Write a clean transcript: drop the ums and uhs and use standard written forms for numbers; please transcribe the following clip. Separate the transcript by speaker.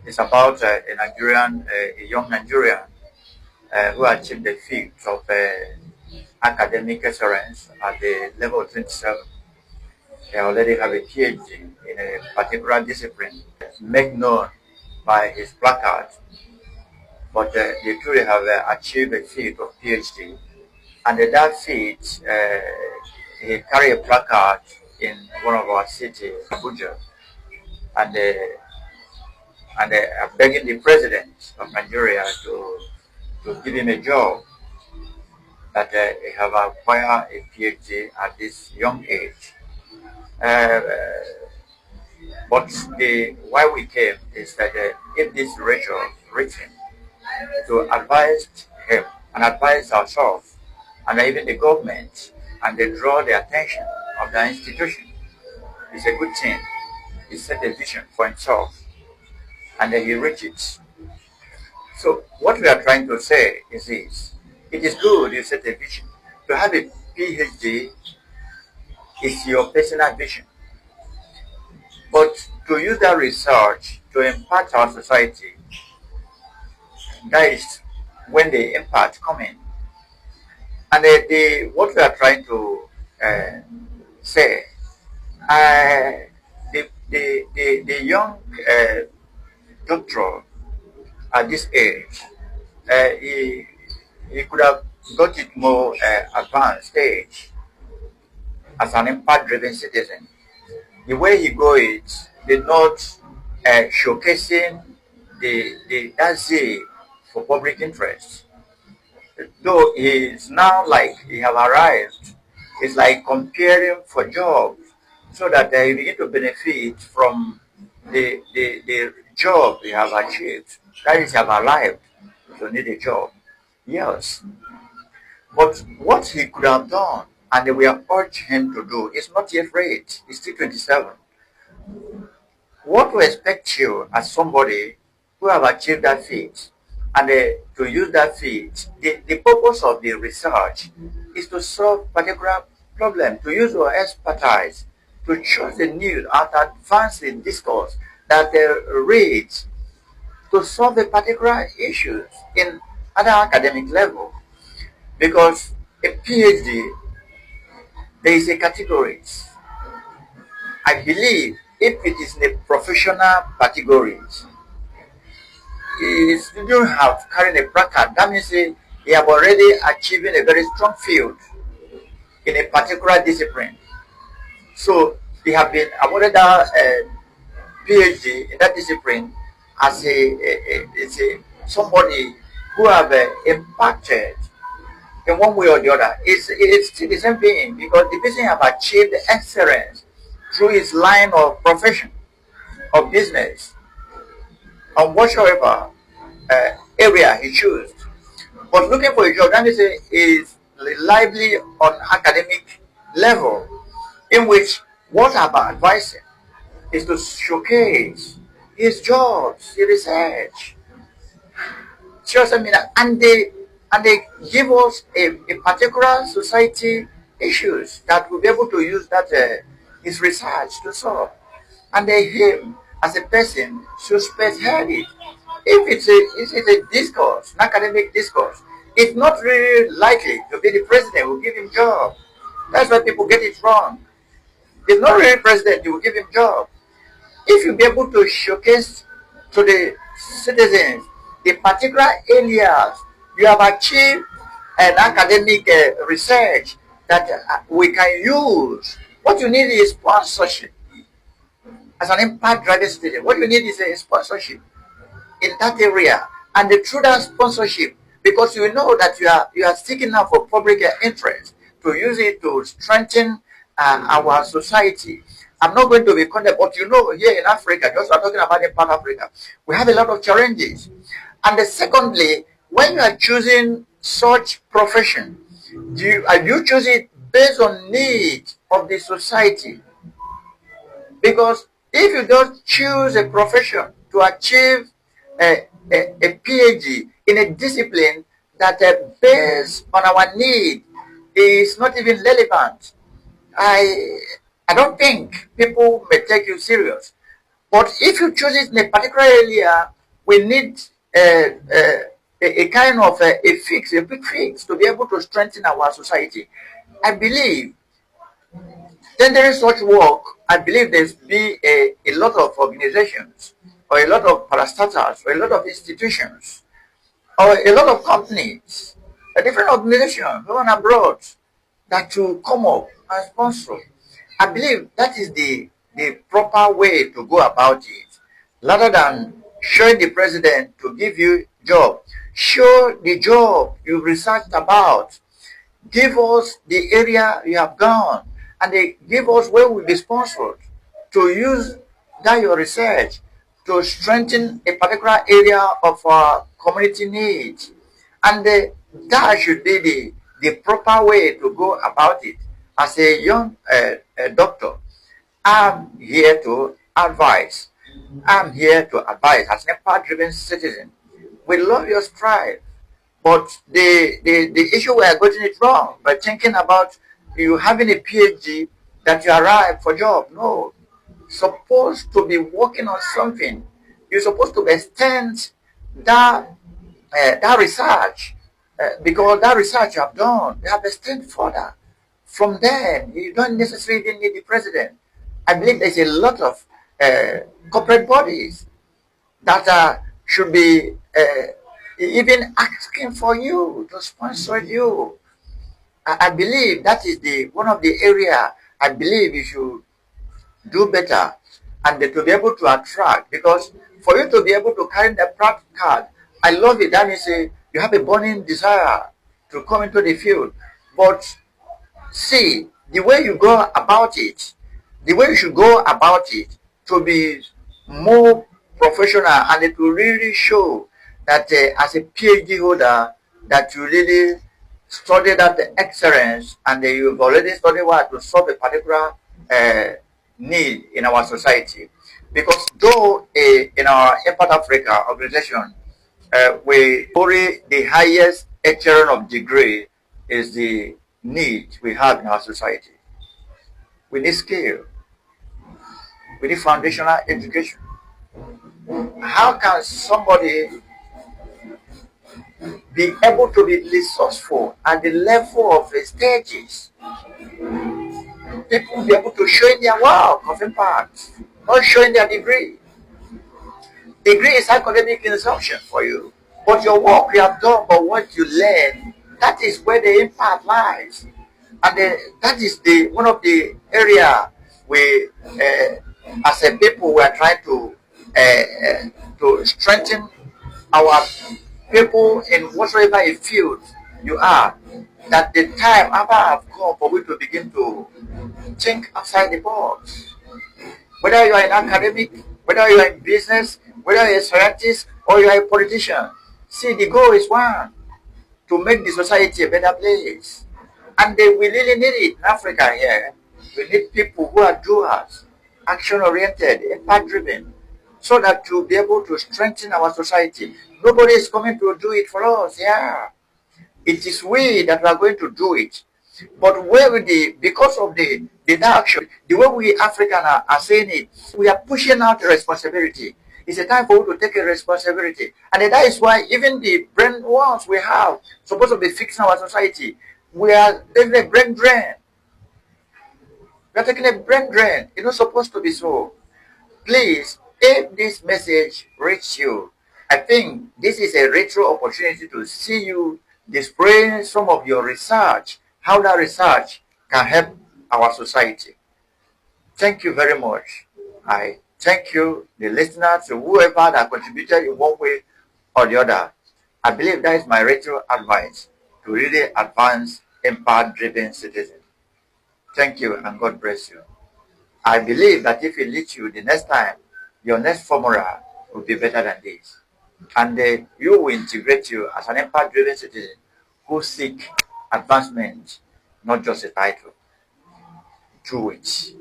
Speaker 1: It's about a young Nigerian who achieved the feat of academic excellence at the level of 27. They already have a PhD in a particular discipline, made known by his placard, but they truly have achieved a feat of PhD. And that feat, he carried a placard in one of our cities, Abuja, and begging the president of Nigeria to give him a job, that he have acquired a PhD at this young age. Uh, but why we came is that if this Rachel written to advise him and advise ourselves and even the government, and they draw the attention of the institution, it's a good thing. He set a vision for himself and then he reached it. So what we are trying to say is this: it is good you set a vision. To have a PhD is your personal vision. But to use that research to impact our society, that is when the impact come in. And what we are trying to say, the young doctor at this age, he could have got it more advanced stage as an impact-driven citizen. The way he go it did not showcasing that zeal for public interest. Though he is now like he have arrived, it's like comparing for jobs so that they begin to benefit from the job they have achieved. That is, have arrived to need a job. Yes. But what he could have done, and we have urged him to do, is not yet late. He's still 27. What to expect you as somebody who have achieved that feat, and to use that feat, the purpose of the research is to solve particular problem, to use your expertise, to choose the news and advance the discourse that reads to solve a particular issues in other academic level. Because a PhD, there is a categories. I believe if it is in a professional categories, you don't have carrying a placard. That means you have already achieving a very strong field in a particular discipline. So they have been awarded a PhD in that discipline as somebody who have impacted in one way or the other. It's still the same thing, because the person have achieved excellence through his line of profession or business or whatsoever area he chooses. But looking for a job, that means is lively on academic level, in which what I'm advising is to showcase his jobs, his research. Just I mean, and they give us a particular society issues that we'll be able to use that his research to solve. And him as a person should spearhead it. If it's a discourse, an academic discourse, it's not really likely to be the president who will give him job. That's why people get it wrong. It's not really president who will give him job. If you be able to showcase to the citizens the particular areas you have achieved an academic research that we can use, what you need is sponsorship. As an impact driven student, what you need is a sponsorship in that area, and through that sponsorship, because you know that you are seeking out for public interest, to use it to strengthen our society. I'm not going to be condemned, but you know, here in Africa, just we're talking about in Pan Africa, we have a lot of challenges. And secondly, when you are choosing such profession, are you choosing it based on need of the society? Because if you don't choose a profession to achieve a PhD in a discipline that based on our need is not even relevant, I don't think people may take you serious. But if you choose it in a particular area We need a kind of a quick fix to be able to strengthen our society. I believe tendering such work, I believe there's be a lot of organizations or a lot of parastatals or a lot of institutions or a lot of companies, a different organizations, home and abroad, that will come up and sponsor. I believe that is the proper way to go about it, rather than showing the president to give you job. Show the job you researched about. Give us the area you have gone, and they give us where we'll be sponsored to use that your research to strengthen a particular area of our community needs. And that should be the proper way to go about it. As a young doctor, I'm here to advise. I'm here to advise as an impact-driven citizen. We love your strive, but the issue we are getting it wrong by thinking about you having a PhD that you arrive for job. No, supposed to be working on something. You're supposed to extend that that research because that research you have done, you have extended further. From there, you don't necessarily need the president. I believe there's a lot of corporate bodies that should be even asking for you to sponsor you. I believe that is the one of the area I believe you should do better, and to be able to attract, because for you to be able to carry the practical card, I love it. That means you have a burning desire to come into the field, but see the way you go about it, the way you should go about it to be more professional, and it will really show that as a PhD holder that you really study that excellence, and you've already studied what to solve a particular need in our society. Because though in our Impact Africa organization, we worry the highest echelon of degree is the need we have in our society. We need skill. We need foundational education. How can somebody be able to be resourceful at the level of the stages? People will be able to show in their work of impact, not showing their degree. Degree is academic instruction for you, but your work you have done, but what you learn, that is where the impact lies. And that is the one of the area we, as a people, we are trying to strengthen our people in whatsoever field you are. That the time ever have come for we to begin to think outside the box. Whether you are in academic, whether you are in business, whether you are a scientist or you are a politician, see the goal is one: to make the society a better place. And we really need it in Africa here. We need people who are doers, action-oriented, impact-driven, so that to be able to strengthen our society. Nobody is coming to do it for us. Yeah, it is we that are going to do it. But where because of the action, the way we African are saying it, we are pushing out the responsibility. It's a time for you to take a responsibility. And that is why even the brain ones we have supposed to be fixing our society, we are taking a brain drain. We are taking a brain drain. It's not supposed to be so. Please, if this message reaches you, I think this is a retro opportunity to see you displaying some of your research, how that research can help our society. Thank you very much. I thank you, the listeners, whoever that contributed in one way or the other. I believe that is my retro advice to really advance impact-driven citizen. Thank you, and God bless you. I believe that if it leads you the next time, your next formula will be better than this. And you will integrate you as an impact-driven citizen who seek advancement, not just a title. Do it.